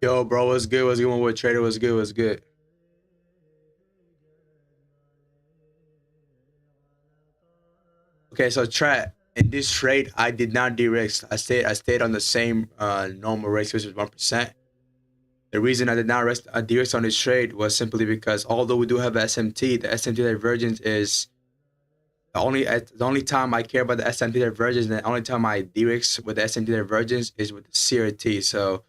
Yo, bro, what's good? What's going on with trader? What's good? What's good? Okay, so Trat, in this trade, I did not de-risk. I stayed on the same normal risk, which is 1%. The reason I did not de-risk on this trade was simply because although we do have SMT, the SMT divergence is the only time I care about the SMT divergence, and the only time I de-risk with the SMT divergence is with the CRT. So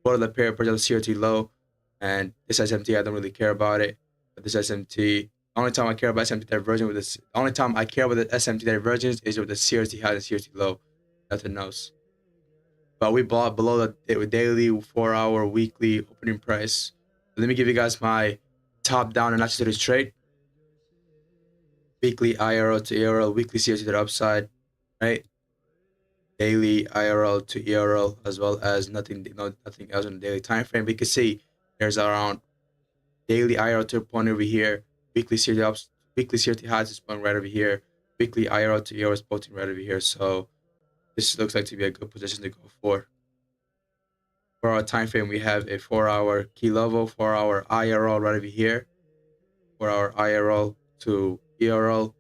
both of the pair project CRT low, and this SMT I don't really care about it. But this SMT, only time I care about SMT divergence with this, only time I care about the SMT divergence is with the CRT high and CRT low, nothing else. But we bought below the daily, 4-hour, weekly opening price. Let me give you guys my top down analysis to this trade. Weekly IRL to ERL, weekly CRT to the upside, right? Daily IRL to ERL, as well as nothing else on the daily time frame. We can see there's around daily IRL to a point over here, weekly CRT ups, weekly CRT highs is point right over here, weekly IRL to ERL is posting right over here. So this looks like to be a good position to go for. For our time frame, we have a 4-hour key level, 4-hour IRL right over here, 4-hour IRL to ERL,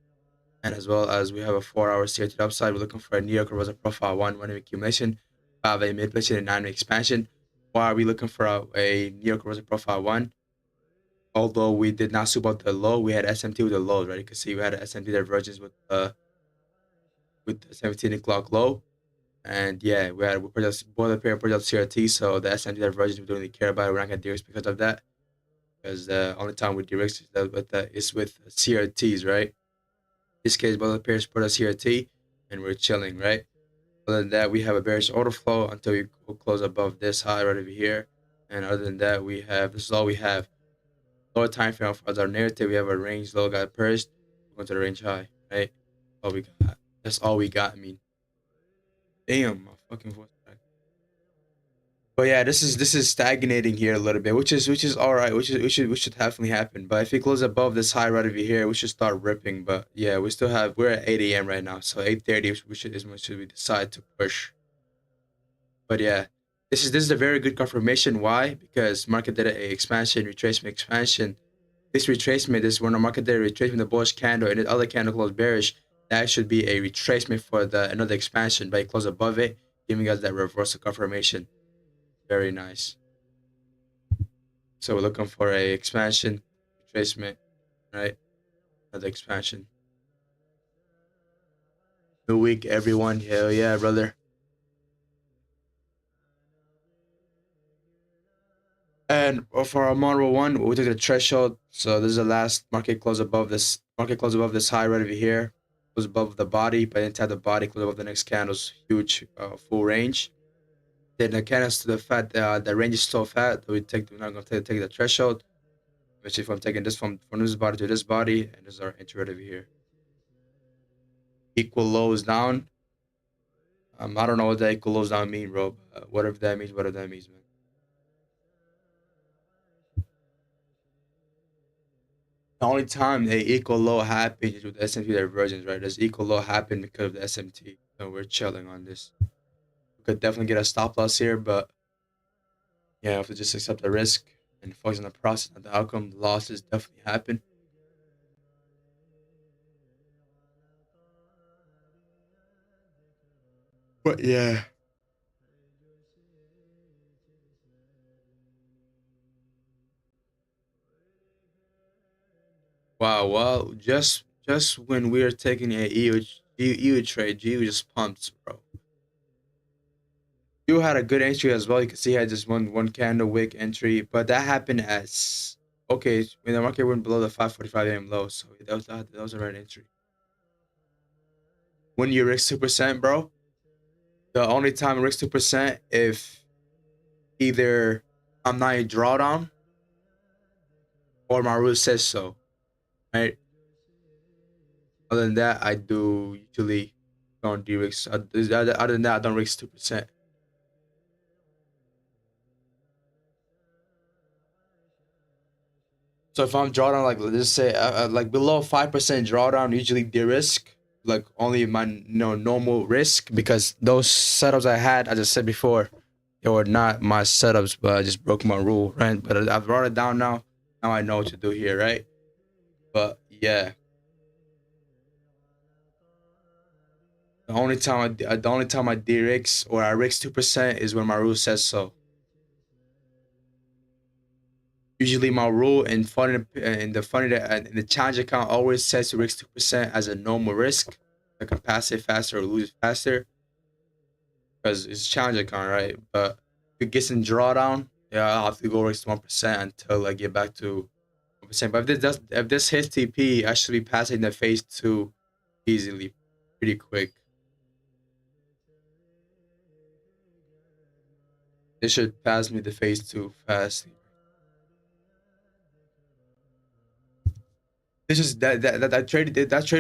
and as well as we have a 4-hour CRT upside. We're looking for a New York reversal profile 1-way accumulation, 5-way manipulation, and 9-way expansion. Why are we looking for a New York reversal profile 1? Although we did not soup out the low, we had SMT with the lows, right? You can see we had an SMT divergence with the 17 o'clock low. And yeah, we project both the pair project CRT, so the SMT divergence we don't really care about it. We're not gonna de-risk because of that. Because the only time we de-risk is with CRTs, right? In this case, both the pairs project CRT, and we're chilling, right? Other than that, we have a bearish order flow until we close above this high right over here. And other than that, this is all we have. Lower time frame as our narrative, we have a range low got purged, going to the range high, right? All we got. That's all we got. I mean, damn, my fucking voice cracked. But yeah, this is stagnating here a little bit, which is all right, which should definitely happen. But if we close above this high right over here, we should start ripping. But yeah, we're at 8 a.m. right now, so 8:30 we decide to push. But yeah, this is a very good confirmation. Why? Because market did a expansion, retracement, expansion. This retracement is when the market did a retracement, the bullish candle, and the other candle closed bearish. That should be a retracement for another expansion, but it closed above it, giving us that reversal confirmation. Very nice. So we're looking for a expansion, retracement, right? Another expansion. New week, everyone. Hell yeah, brother. And for our model one, we took the threshold. So this is the last market close above this. Market close above this high right over here. Close above the body, but inside the body, close above the next candle's huge full range. Then the candles to the fat, the range is so fat that we're not gonna take the threshold. Which if I'm taking this from this body to this body, and this is our entry right over here. Equal lows down. I don't know what that equal lows down mean, bro. Whatever that means, man. The only time a equal low happens is with SMT divergence, right? Does equal low happen because of the SMT? So we're chilling on this. We could definitely get a stop loss here, but yeah, I have to just accept the risk and focus on the process, not the outcome. The losses definitely happen. But yeah. Wow, well, just when we are taking a EU trade, GU just pumps, bro. You had a good entry as well. You can see he had just one candle wick entry, but that happened as okay when the market went below the 5:45 a.m. low. So that was a right entry. When you risk 2%, bro, the only time I risk 2% if either I'm not a drawdown or my rule says so, right? Other than that, I do usually don't de-risk. Other than that, I don't risk 2%. So if I'm drawdown, like let's say like below 5% drawdown, usually de-risk, like only my normal risk, because those setups I had, as I said before, they were not my setups, but I just broke my rule, right? But I've brought it down now. Now I know what to do here, right? But yeah, the only time I de-rigs or I rigs 2% is when my rule says so. Usually my rule in the challenge account always says to risk 2% as a normal risk. I can pass it faster or lose it faster because it's a challenge account, right? But if it gets in drawdown, yeah, I'll have to go risk 1% until I get back to 1%. But if this hits TP, I should be passing the phase 2 easily, pretty quick. This should pass me the phase 2 fast. This is that trade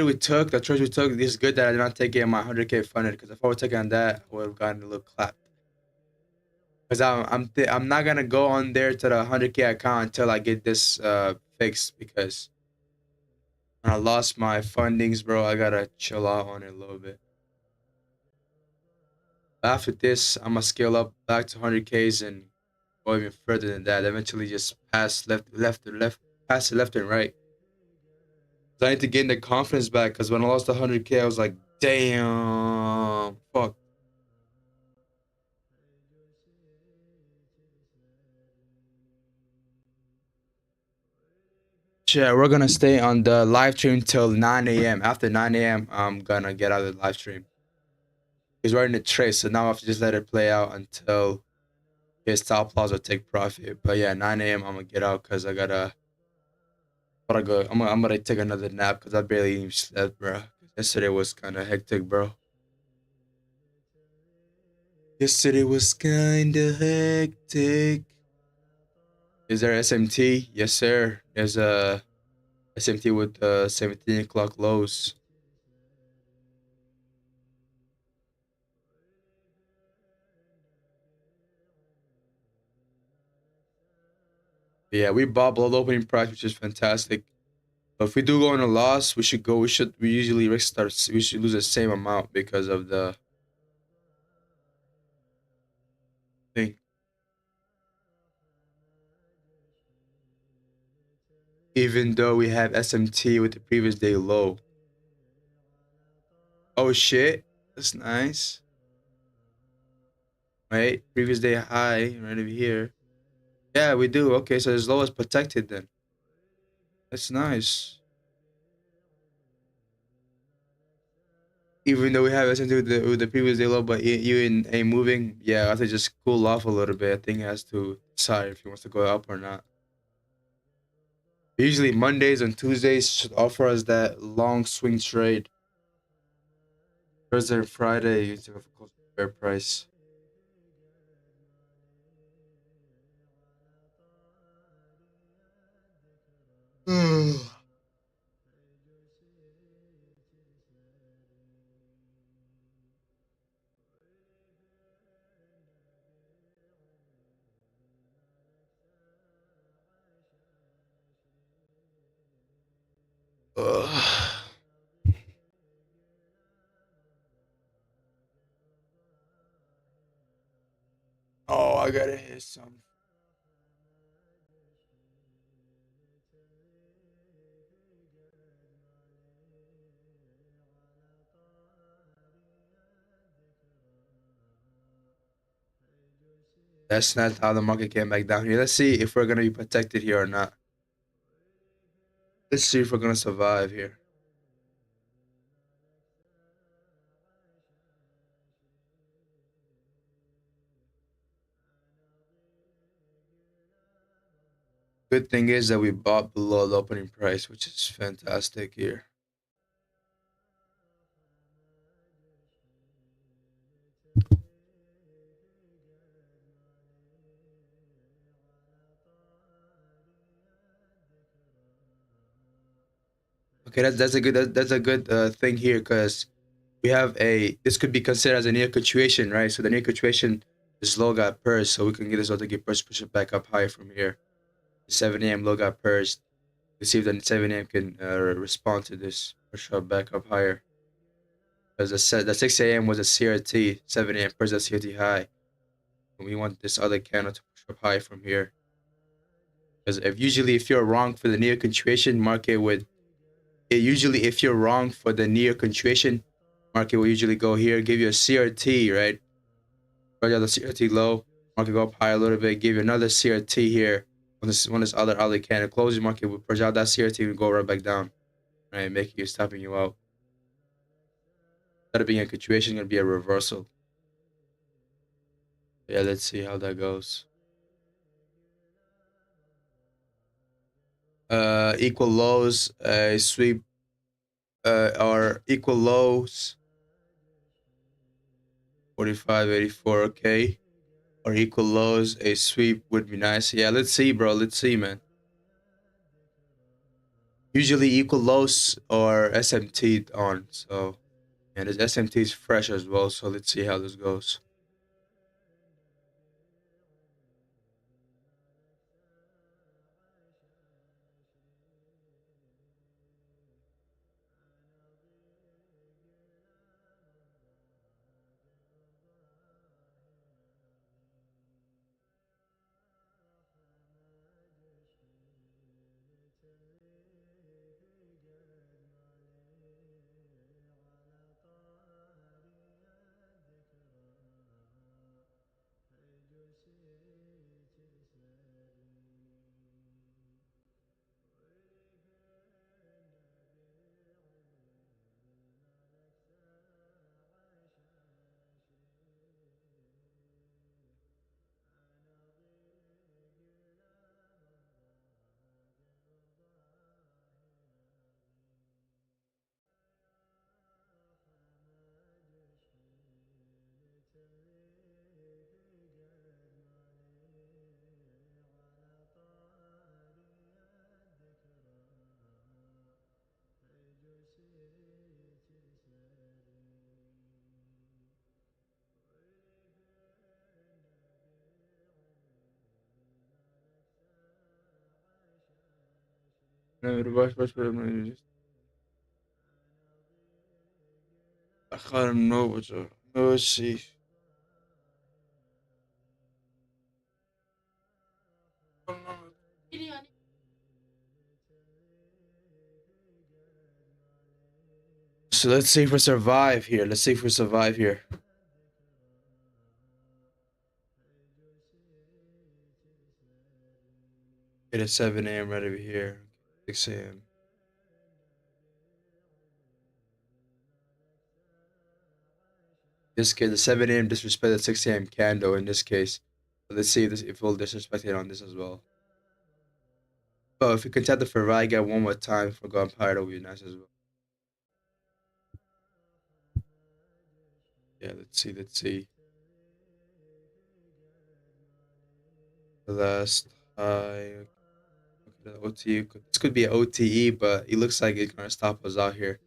we took. That trade we took. This is good that I did not take it in my 100K funded because if I would take it on that, I would have gotten a little clapped. Because I'm not gonna go on there to the 100K account until I get this fixed because when I lost my fundings, bro, I gotta chill out on it a little bit. After this, I'm gonna scale up back to 100Ks and go even further than that. Eventually, just pass pass it left and right. I need to gain the confidence back because when I lost 100K, I was like, damn, fuck. Yeah, we're gonna stay on the live stream till 9 a.m. After 9 a.m., I'm gonna get out of the live stream. He's running the trade, so now I have to just let it play out until his stop loss or take profit. But yeah, 9 a.m. I'm gonna get out because gotta go. I'm gonna take another nap because I barely even slept, bro. Yesterday was kind of hectic, bro. Yesterday was kind of hectic. Is there SMT? Yes, sir. There's a SMT with 17 o'clock lows. Yeah, we bought below the opening price, which is fantastic. But if we do go on a loss, we should go. We usually risk start. We should lose the same amount because of the thing. Even though we have SMT with the previous day low. Oh shit, that's nice. Right, previous day high right over here. Yeah, we do. Okay, so as low as protected then. That's nice. Even though we have SMT with the previous day low, but you ain't moving. Yeah, I have to just cool off a little bit. I think he has to decide if he wants to go up or not. Usually Mondays and Tuesdays should offer us that long swing trade. Thursday and Friday, you have a close to fair price. Ugh. Oh, I gotta hit some. That's not how the market came back down here. Let's see if we're gonna be protected here or not. Let's see if we're gonna survive here. Good thing is that we bought below the opening price, which is fantastic here. Okay, that's a good thing here because we have this could be considered as a near situation, right? So the near situation, this low got purged, so we can get this low to get purged, push it back up higher from here. The 7 a.m. low got purged. Let's see if the 7 a.m. can respond to this, push up back up higher. Because the 6 a.m. was a CRT, 7 a.m. purged a CRT high. We want this other candle to push up high from here. Because if you're wrong for the near continuation, market would usually if you're wrong for the near continuation, market will usually go here, give you a CRT, right? Right out the CRT low, market go up high a little bit, give you another CRT here. When this other candle closes, market will push out that CRT and go right back down, right? Making you stopping you out. Instead of being a continuation, gonna be a reversal. Yeah, let's see how that goes. Equal lows, sweep, or equal lows, 45.84, okay. Or equal lows, a sweep would be nice. Yeah, let's see, bro. Let's see, man. Usually equal lows or SMT on, so and this SMT is fresh as well. So let's see how this goes. I don't know what to. Let's see. So let's see if we survive here. Let's see if we survive here. It is 7 a.m. right over here. 6 a.m. This case, the 7 a.m. disrespect the 6 a.m. candle in this case. So let's see if we'll disrespect it on this as well. Oh, if we contest the Ferrari guy one more time for going pirate, that would be nice as well. Yeah, let's see. Let's see. The last high. Okay, the OTE. This could be an OTE, but it looks like it's gonna stop us out here.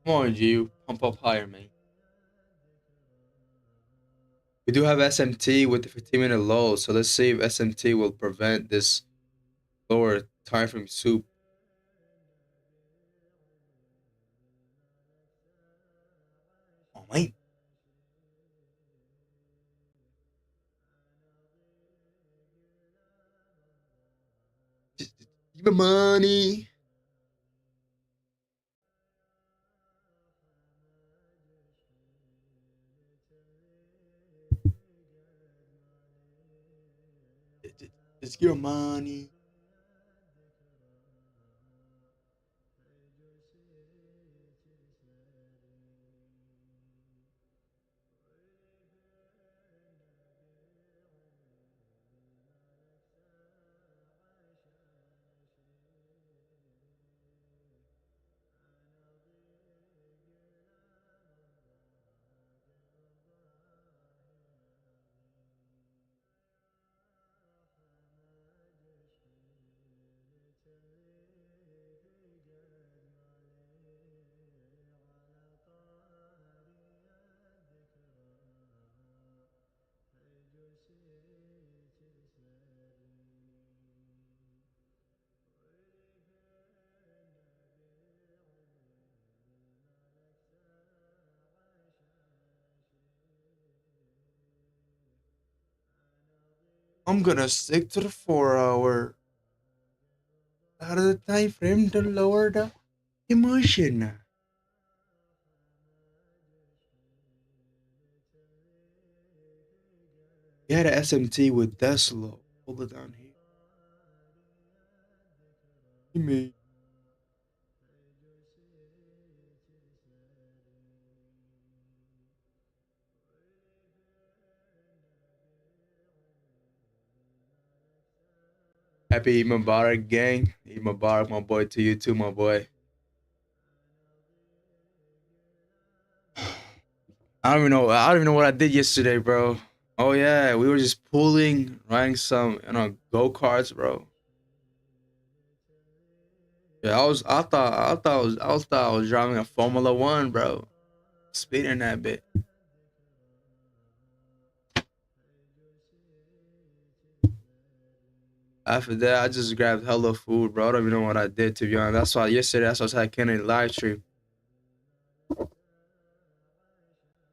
Come on, G, pump up higher, man. We do have SMT with the 15-minute low, so let's see if SMT will prevent this lower time frame soup. Oh, man. Give me money. Just give me money. I'm gonna stick to the 4 hour. Out of the time frame to lower the emotion. You had a SMT with Tesla. Hold it down here. You mean happy Eid Mubarak gang. Eid Mubarak, my boy, to you too, my boy. I don't even know. I don't even know what I did yesterday, bro. Oh yeah, we were just pulling, riding some, go karts, bro. Yeah, I was driving a Formula One, bro. Speeding that bit. After that, I just grabbed hella food, bro. I don't even know what I did, to be honest. That's why yesterday, that's why I said Kennedy live stream.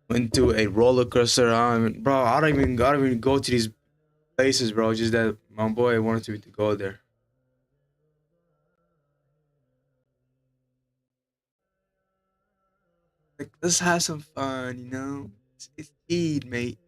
Went to a roller coaster. Bro, I don't even go to these places, bro. Just that my boy wanted me to go there. Like, let's have some fun, you know. It's Eid, mate.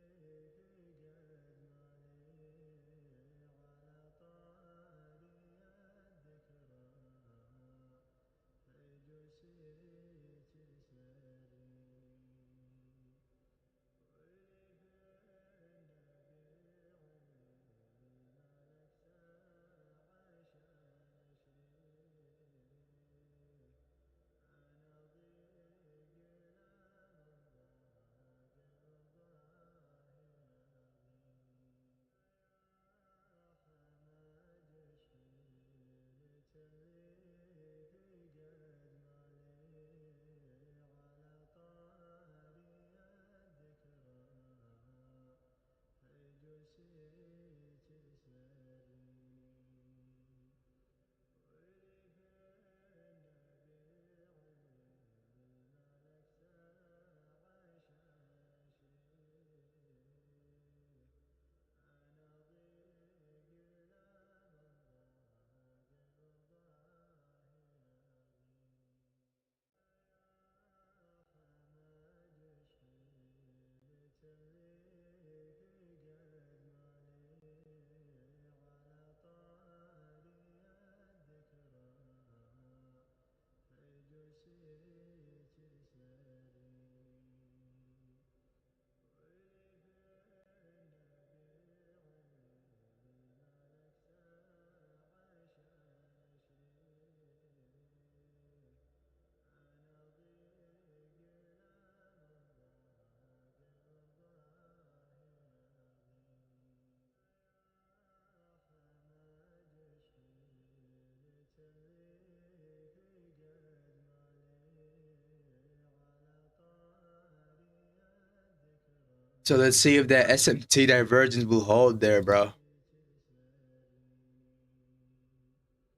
So let's see if that SMT divergence will hold there, bro.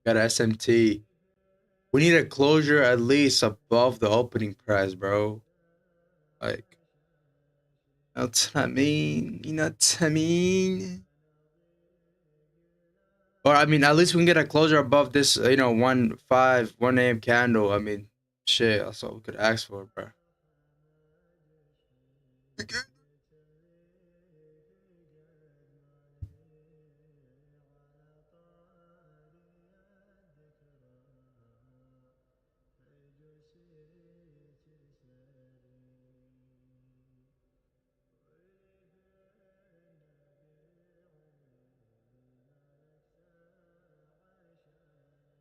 Got a SMT. We need a closure at least above the opening price, bro. Like, you know what I mean? You know what I mean? Or I mean, at least we can get a closure above this, 1 a.m. candle. I mean, shit, that's all we could ask for, bro.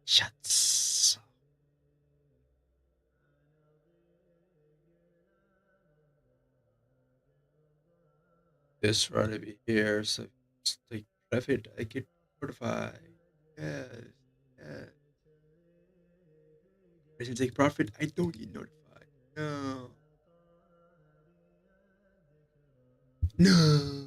Shots. This right over here, so take profit. I get 45. Yes, yes. Doesn't take profit. I don't get notified. No, no.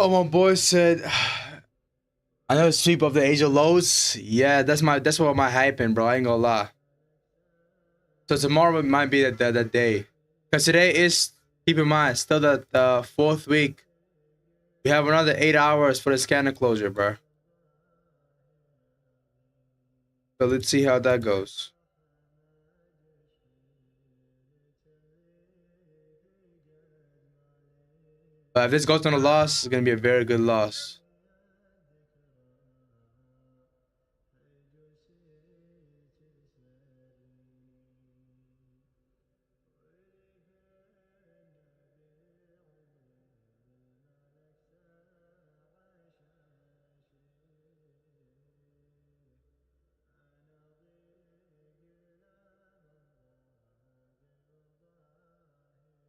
Oh, my boy said, I know sweep of the age of lows. Yeah, that's what my hyping, bro. I ain't gonna lie. So tomorrow might be the day, cause today is, keep in mind, still the fourth week. We have another 8 hours for the scanner closure, bro. So let's see how that goes. But if this goes on a loss, it's gonna be a very good loss.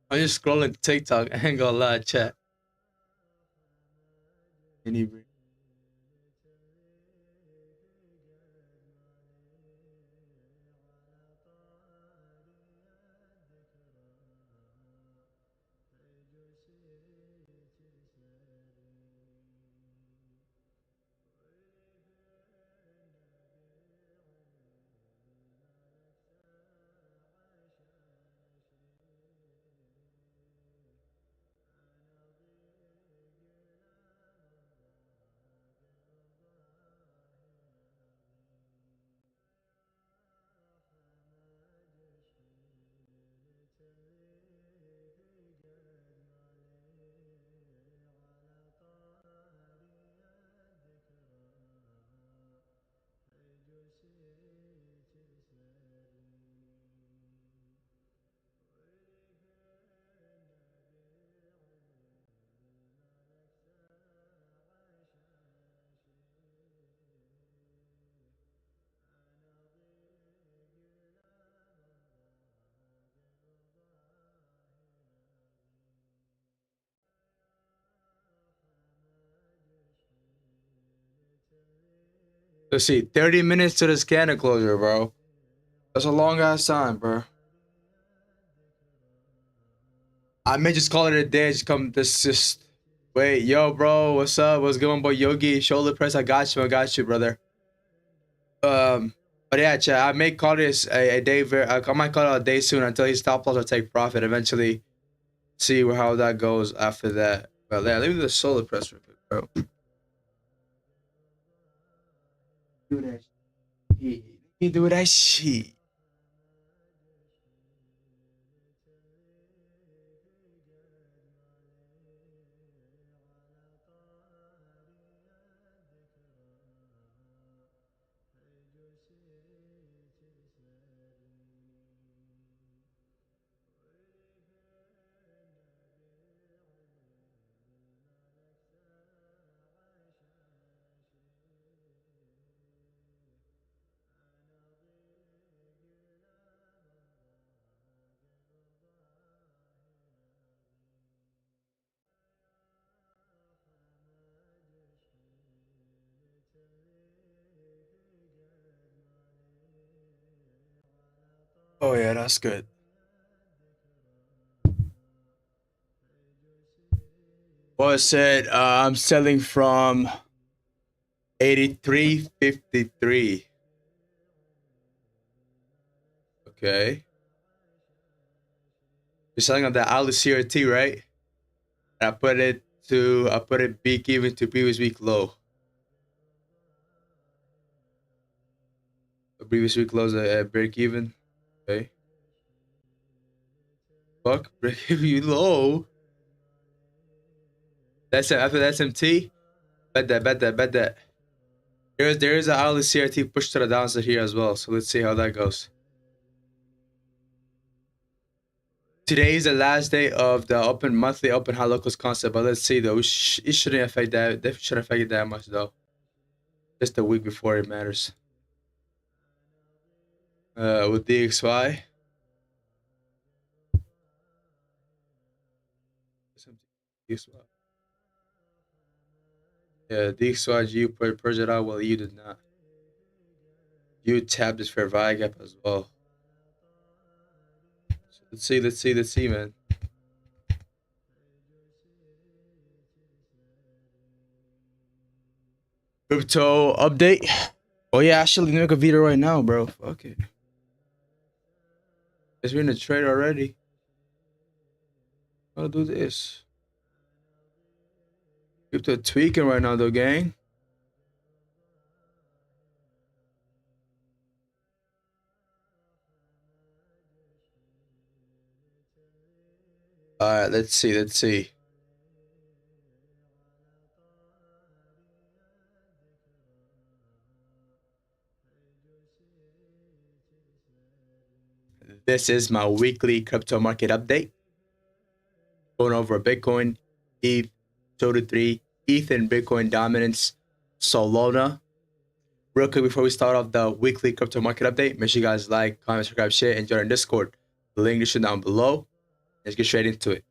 I'm just scrolling TikTok. I ain't gonna lie, chat. Any Let's see, 30 minutes to the scanner closure, bro. That's a long ass time, bro. I may just call it a day. Just come, this just wait, yo, bro. What's up? What's going on, boy? Yogi, shoulder press. I got you, brother. But yeah, chat. I may call this a day. I might call it a day soon until he stop loss or take profit. Eventually, see how that goes after that. But yeah, let me do the shoulder press real quick, bro. Do that. Shit. You do that shit. Oh yeah, that's good. Well, it said I'm selling from 83.53. Okay. You're selling on the Alice CRT, right? And I put it peak even to previous week low. The previous week lows at break even. Okay. Fuck, break even low. That's it. After the SMT. Bet that. There is a Alice CRT push to the downside here as well. So let's see how that goes. Today is the last day of the monthly open high locals concept, but let's see though. It shouldn't affect that. That shouldn't affect it that much though. Just a week before it matters. With DXY. Yeah, DXY you purged it out. Well, you did not. You tapped this fair value gap as well. So let's see, man. Crypto update. Oh yeah, actually make a video right now, bro. Fuck it. Guess we're in the trade already. I'll do this. Crypto tweaking right now though, gang. Alright, let's see, let's see. This is my weekly crypto market update. Going over Bitcoin, ETH, Total 3, ETH and Bitcoin dominance, Solana. Real quick before we start off the weekly crypto market update, make sure you guys like, comment, subscribe, share, and join our Discord. The link is down below. Let's get straight into it.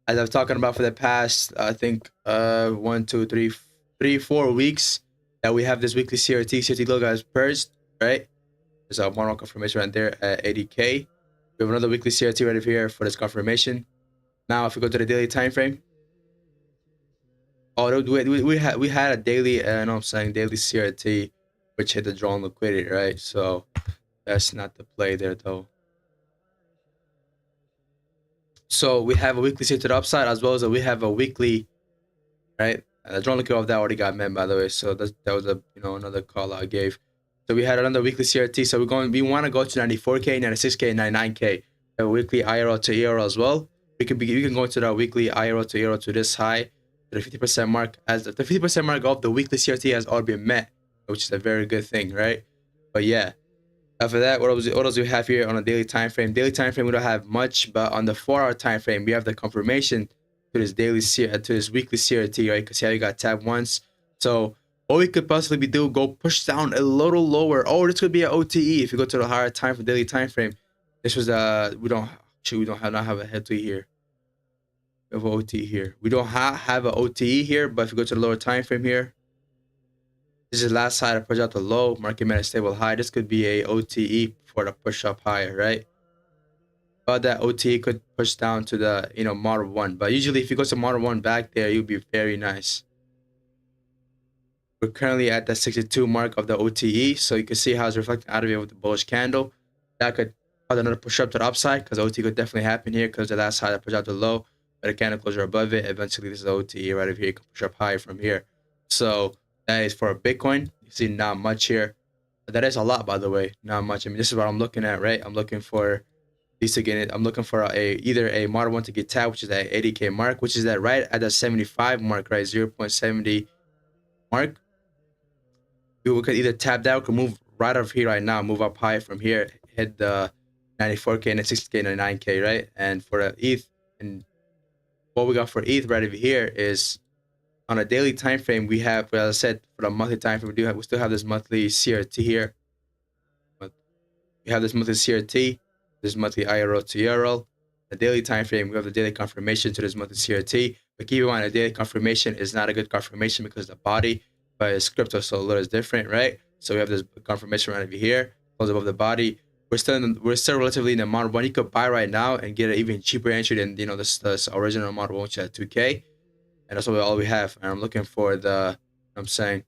As I've talking about for the past, I think 4 weeks that we have this weekly CRT logo as first, right? There's a one confirmation right there at 80K. We have another weekly CRT right here for this confirmation. Now, if we go to the daily time frame, we had a daily, daily CRT, which hit the drawn liquidity, right? So that's not the play there though. So we have a weekly CRT to the upside as well as we have a weekly, right? The drawn liquidity of that already got met, by the way. So that was a another call I gave. So we had another weekly CRT. So we want to go to 94K, 96K, 99K. A weekly IRL to ERL as well. We can go into the weekly IRL to ERL to this high, to the 50% mark. As the 50% mark of the weekly CRT has already been met, which is a very good thing, right? But yeah, after that, what else do we have here on a daily time frame? Daily time frame, we don't have much, but on the 4-hour time frame, we have the confirmation to this weekly CRT, right? Because here you got tab once. So what we could possibly do, go push down a little lower. Oh, this could be an OTE if you go to the higher time for daily time frame. This was we don't have a head to here. We have an OTE here. We don't have an OTE here, but if you go to the lower time frame here, this is last high to push out the low. Market made a stable high. This could be a OTE for the push up higher, right? But that OTE could push down to the model 1. But usually if you go to model 1 back there, you'll be very nice. We're currently at the 62 mark of the OTE, so you can see how it's reflecting out of it with the bullish candle. That could cause another push up to the upside because OTE could definitely happen here because the last high that pushed out the low, but the candle closure above it. Eventually, this is the OTE right over here. You can push up higher from here. So that is for Bitcoin. You see not much here. But that is a lot, by the way. Not much. I mean, this is what I'm looking at, right? I'm looking for these to get it. I'm looking for either a model 1 to get tapped, which is that 80K mark, which is that right at the 75 mark, right? 0.70 mark. We could either tap that or could move right over here right now, move up high from here, hit the 94K and the 60K and the 9K, right? And for the ETH, and what we got for ETH right over here is on a daily time frame, we have, well, as I said, for the monthly time frame, we still have this monthly CRT here. But we have this monthly CRT, this monthly IRL to ERL. The daily time frame, we have the daily confirmation to this monthly CRT. But keep in mind, a daily confirmation is not a good confirmation because the body, but it's crypto, so a little is different, right? So we have this confirmation right over here, close above the body. We're still relatively in the model 1. You could buy right now and get an even cheaper entry than this original model 1, which is at 2K. And that's all we have. And I'm looking for the, into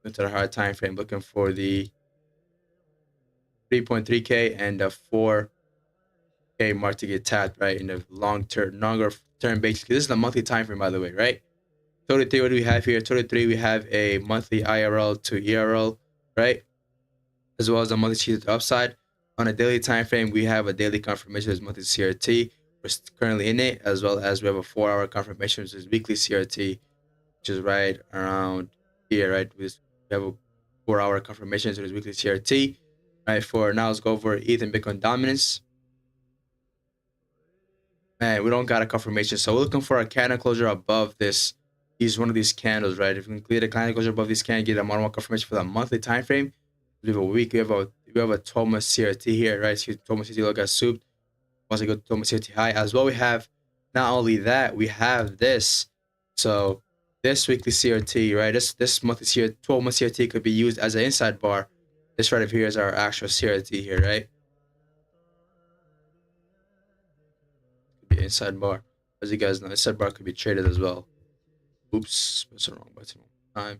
the higher time frame, looking for the 3.3K and the 4K mark to get tapped, right? In the longer term basis. This is the monthly time frame, by the way, right? Total 3, what do we have here? Total 3, we have a monthly IRL to ERL, right? As well as a monthly CRT to the upside. On a daily time frame, we have a daily confirmation as monthly CRT. We're currently in it, as well as we have a 4-hour confirmation, which is weekly CRT, which is right around here, right? We have a 4-hour confirmation, which is weekly CRT. Right, for now, let's go over ETH and Bitcoin dominance. Man, we don't got a confirmation, so we're looking for a candle closure above this. Use one of these candles, right? If we can clear the candle closure above this candle, get a model 1 confirmation for the monthly time frame. We have a week. We have a 12-month CRT here, right? So 12-month CRT look at soup. Once I go to 12-month CRT high as well, we have not only that, we have this. So this weekly CRT, right? This monthly CRT, 12-month CRT could be used as an inside bar. This right over here is our actual CRT here, right? Could be inside bar. As you guys know, inside bar could be traded as well. Oops, that's the wrong button. Time.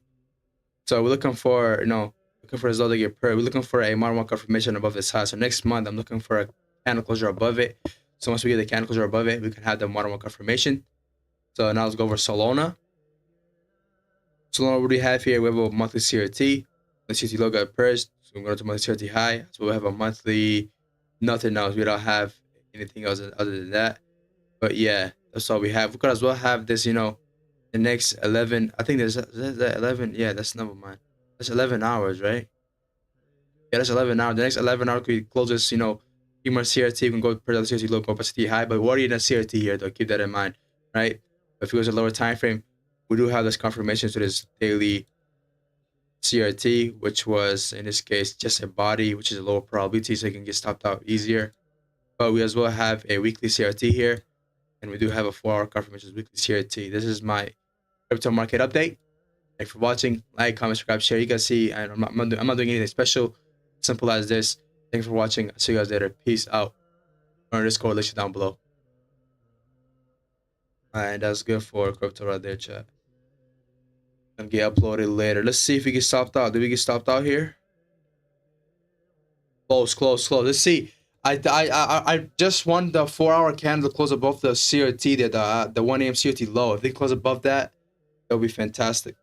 So we're looking for, looking for a zodiac pair. We're looking for a marble confirmation above this high. So next month, I'm looking for a candle closure above it. So once we get the candle closure above it, we can have the marble confirmation. So now let's go over Solana. Solana, what do we have here? We have a monthly CRT. The CRT logo at first. So we're going to monthly CRT high. So we have a monthly, nothing else. We don't have anything else other than that. But yeah, that's all we have. We could as well have this, the next 11. I think there's that 11. Yeah, that's never mind. That's 11 hours, right? Yeah, that's 11 hours. The next 11 hours we close this, keep more CRT. We can go per the CRT low, capacity high. But we're already in a CRT here, though. Keep that in mind, right? But if it was a lower time frame, we do have this confirmation to this daily CRT, which was in this case just a body, which is a lower probability, so it can get stopped out easier. But we as well have a weekly CRT here, and we do have a 4-hour confirmation weekly CRT. This is my crypto market update. Thanks for watching. Like, comment, subscribe, share. You guys see, and I'm not doing anything special. Simple as this. Thanks for watching. I'll see you guys later. Peace out. Or this correlation down below. And that's good for crypto right there, chat. Gonna get uploaded later. Let's see if we get stopped out. Did we get stopped out here? Close, close, close. Let's see. I just want the 4-hour candle to close above the CRT there, the 1 a.m. CRT low. If they close above that, that'll be fantastic.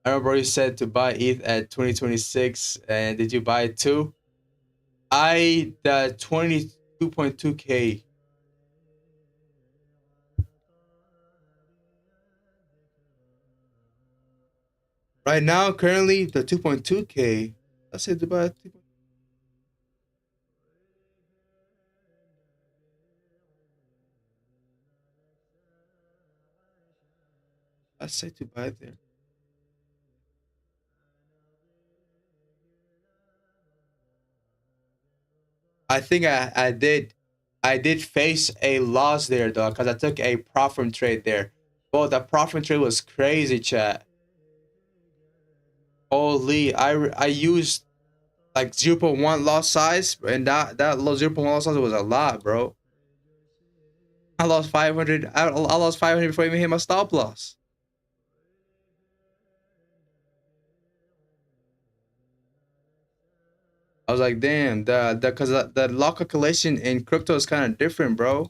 I remember you said to buy ETH at 2026, and did you buy it too? The 22.2K. Right now, currently, the 2.2K. I said to buy 2. I said to buy there. I think I did. I did face a loss there though, because I took a profit trade there. Bro, the profit trade was crazy, chat. Holy, I used like 0.1 loss size, and that low 0.1 loss size was a lot, bro. I lost 500. I lost 500 before I even hit my stop loss. I was like, damn, because the loss calculation in crypto is kind of different, bro.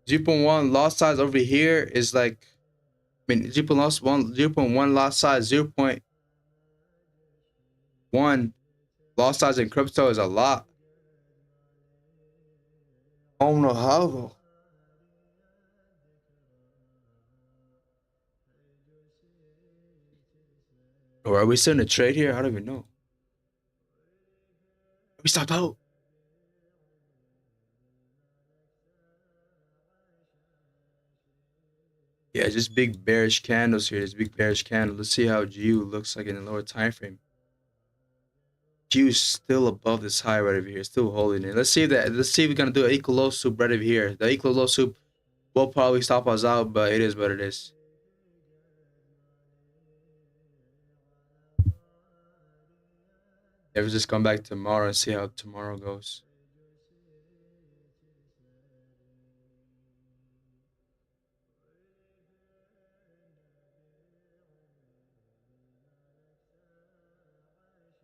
0.1 loss size over here is like, I mean, 0.1 loss size, 0.1 loss size in crypto is a lot. I don't know how though. Or are we still in a trade here? I don't even know. We stopped out. Yeah, just big bearish candles here. This big bearish candle. Let's see how GU looks like in the lower time frame. GU is still above this high right over here, still holding it. Let's see if we're gonna do an equal low soup right over here. The equal low soup will probably stop us out, but it is what it is. Let's just come back tomorrow and see how tomorrow goes.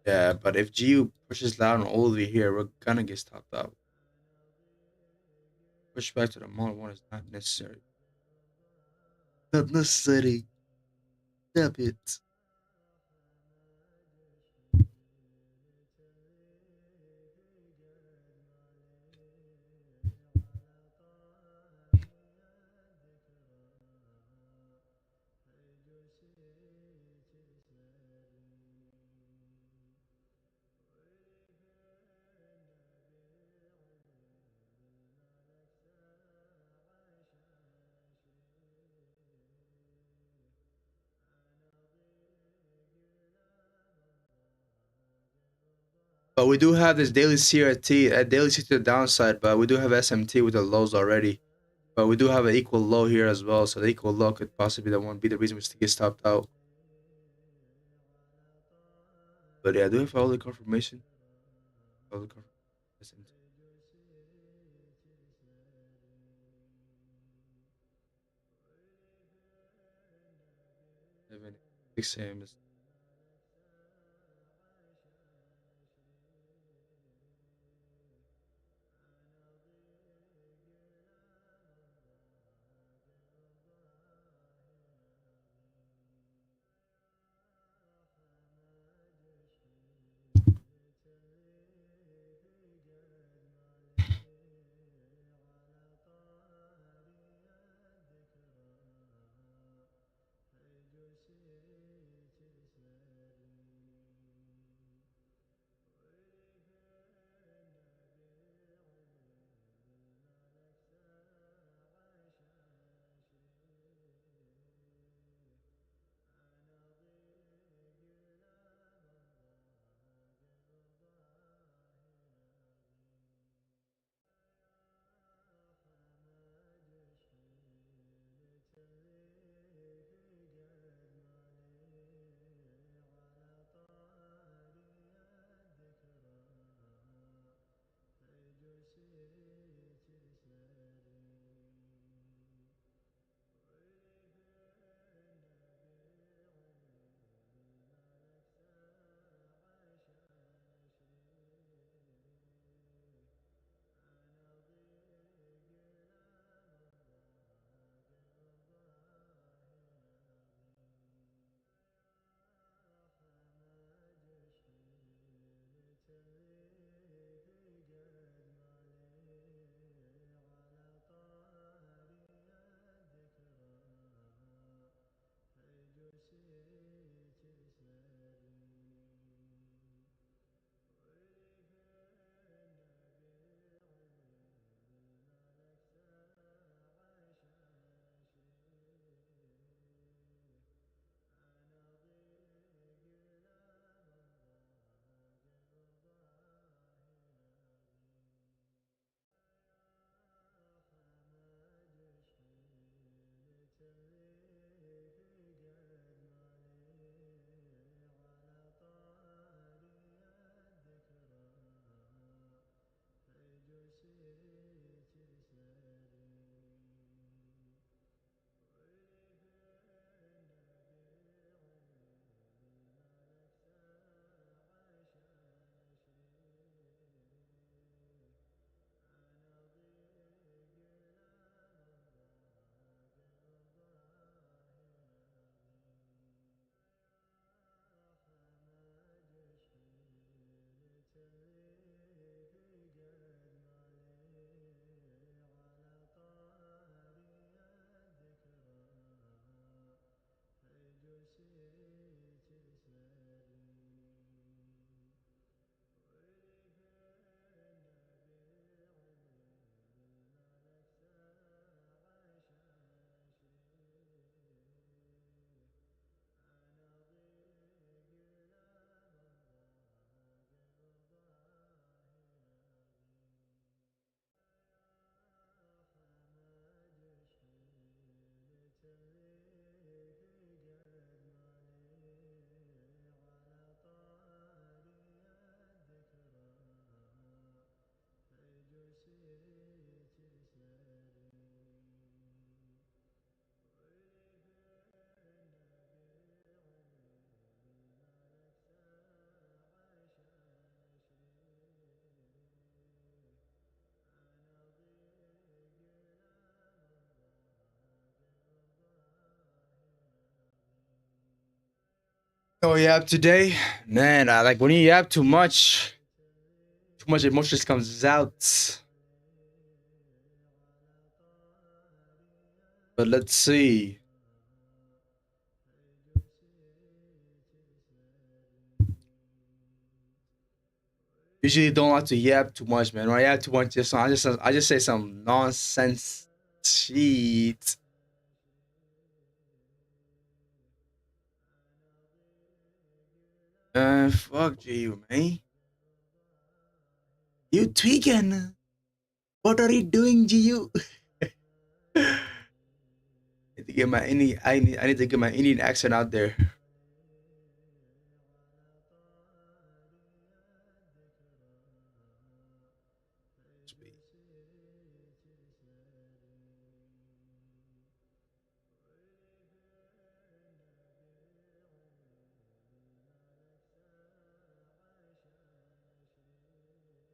Yeah, but if GU pushes down all over here, we're gonna get stopped out. Push back to the model one is not necessary. Not necessary. Stop it. But we do have this daily CRT, a daily CRT to the downside, but we do have SMT with the lows already. But we do have an equal low here as well, so the equal low could possibly be the reason we get stopped out. But yeah, I do have all the confirmation. All the confirmation. SMT. 6 a.m. Oh, yeah, today, man. I like when you have too much emotions comes out. But let's see. Usually don't like to yap too much, man. When I yap too much, I just say some nonsense shit. Fuck you, man. You tweaking? What are you doing, GU? Need to get my Indian. I need to get my Indian accent out there.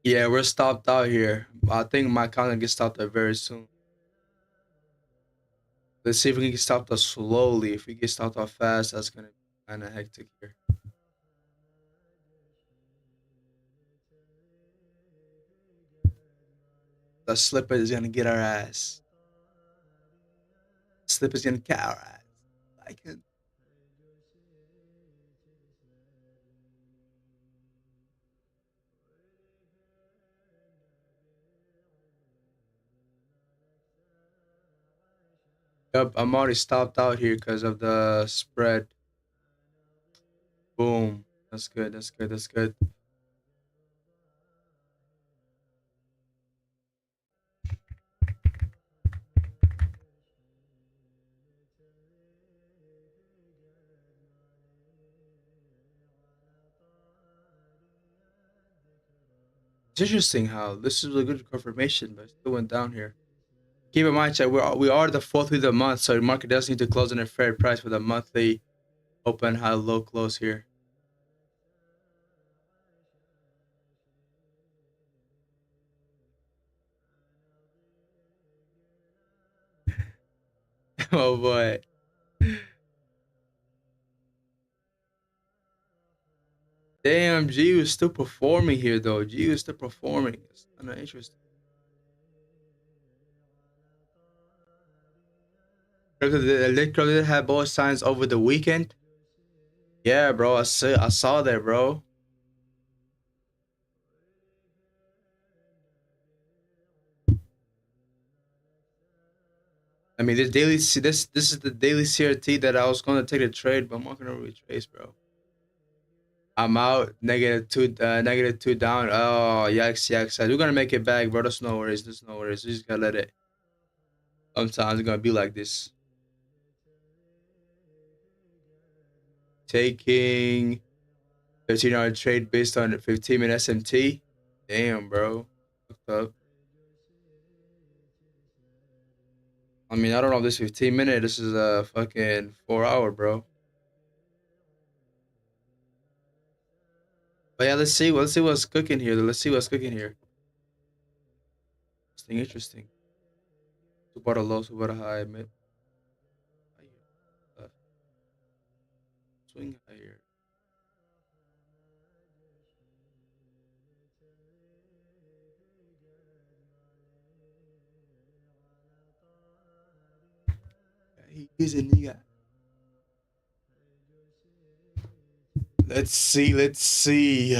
Yeah, we're stopped out here. I think my account gets stopped out very soon. Let's see if we can get stopped out slowly. If we get stopped out fast, that's gonna be kind of hectic here. The slipper is gonna get our ass. Slipper's gonna get our ass. I can. Yep, I'm already stopped out here because of the spread. Boom. That's good. That's good. That's good. It's interesting how this is a good confirmation, but it still went down here. Keep in mind, chat, we are the fourth week of the month, so the market does need to close on a fair price for the monthly open, high, low close here. Oh boy. Damn, G was still performing here though. G was still performing. It's kind of interesting. The electro did have both signs over the weekend. Yeah, bro. I saw that, bro. I mean, this is the daily CRT that I was gonna take a trade, but I'm not gonna retrace, bro. I'm out -2 down. Oh, yikes, yikes. We're gonna make it back, bro. There's no worries. There's no worries. We just gotta let it. Sometimes it's gonna be like this. Taking 13-hour trade based on 15-minute SMT. Damn, bro. Fucked up. I mean, I don't know if this 15-minute. This is a fucking 4-hour, bro. But yeah, let's see. Let's see what's cooking here. Let's see what's cooking here. Interesting, interesting. Super low, super high, mid. Left. Swing higher. He's a nigga. Let's see. Let's see.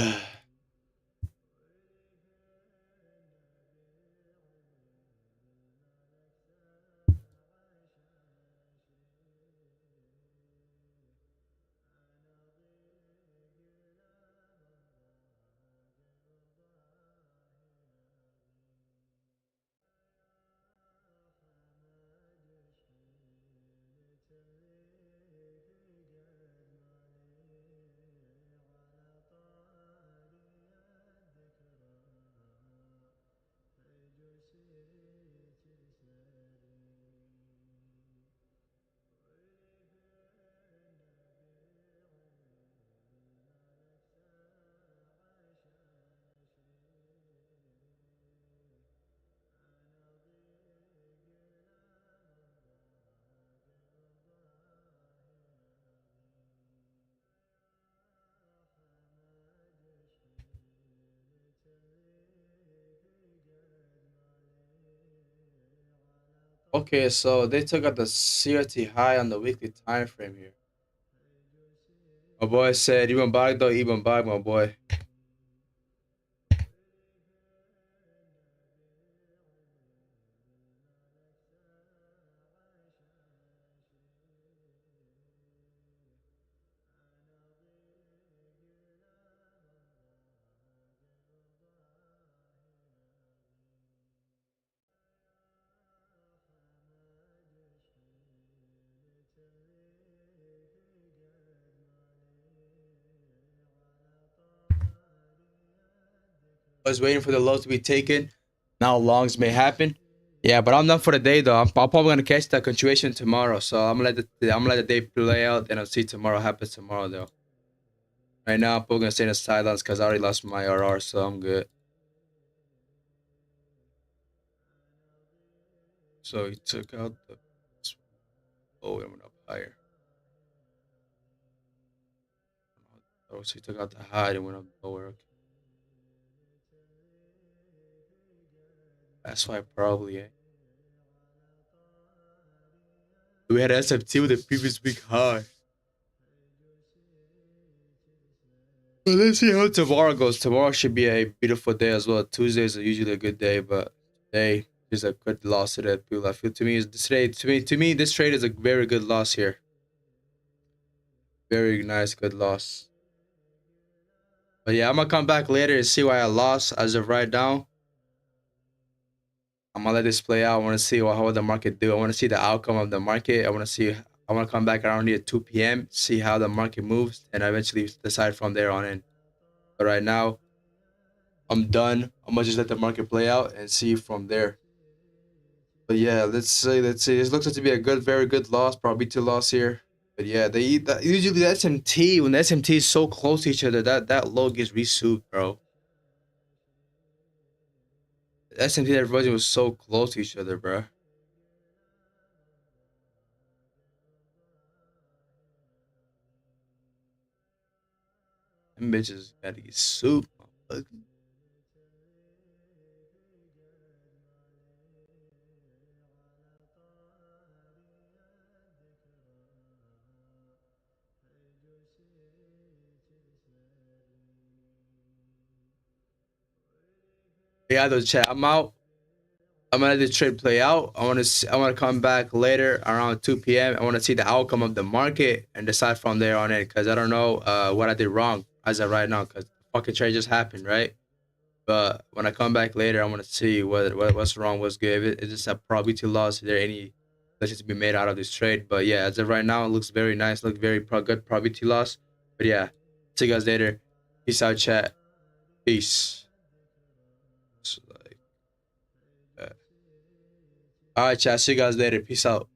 Okay, so they took out the CRT high on the weekly time frame here. My boy said, even bag though, even bag, my boy. I was waiting for the low to be taken. Now longs may happen. Yeah, but I'm done for the day though. I'm probably gonna catch that continuation tomorrow. So I'm gonna let the day play out, and I'll see tomorrow happens tomorrow though. Right now, I'm probably gonna stay in the sidelines because I already lost my RR, so I'm good. So he took out the low and went up higher. Oh, so he took out the high and went up lower. Okay. That's why probably. We had SFT with the previous week high. Well, let's see how tomorrow goes. Tomorrow should be a beautiful day as well. Tuesdays are usually a good day, but today is a good loss today. People, I feel to me is today to me this trade is a very good loss here. Very nice, good loss. But yeah, I'm gonna come back later and see why I lost. As of right now, I'm gonna let this play out. I want to see how the market do. I want to see the outcome of the market. I want to see. I want to come back around here at 2 p.m. see how the market moves, and eventually decide from there on in. But right now, I'm done. I'm gonna just let the market play out and see from there. But yeah, let's say this looks like to be a good, very good loss, probably two loss here. But yeah, usually the SMT when the SMT is so close to each other, that low gets resouped, bro. The SMT that everybody was so close to each other, bro. Them bitches gotta get souped, motherfucker. Yeah, though, chat. I'm out. I'm gonna let the trade play out. I wanna come back later around 2 p.m. I wanna see the outcome of the market and decide from there on in. Cause I don't know what I did wrong as of right now. Cause the fucking trade just happened, right? But when I come back later, I want to see what's wrong, what's good. If it's just a probability loss, is there any lessons to be made out of this trade? But yeah, as of right now, it looks very nice, look very good probability loss. But yeah, see you guys later. Peace out, chat. Peace. So, like, all right, chat. See you guys later. Peace out.